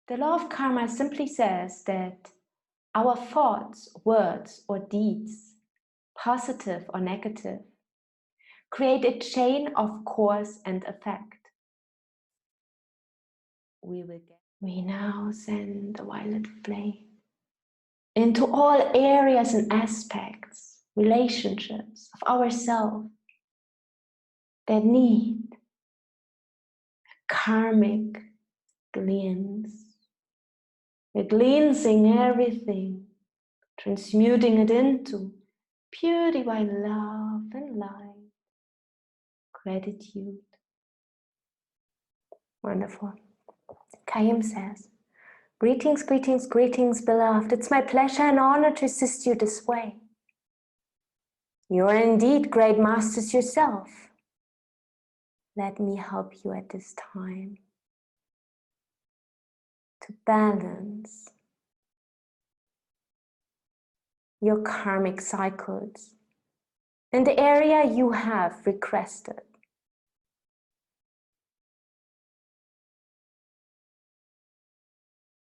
The law of karma simply says that our thoughts, words, or deeds, positive or negative, create a chain of cause and effect. We now send a violet flame into all areas and aspects, relationships of ourselves that need a karmic cleanse. We're cleansing everything, transmuting it into pure divine love and light, gratitude. Wonderful. Kayim says, greetings, greetings, greetings, beloved. It's my pleasure and honor to assist you this way. You are indeed great masters yourself. Let me help you at this time to balance your karmic cycles in the area you have requested.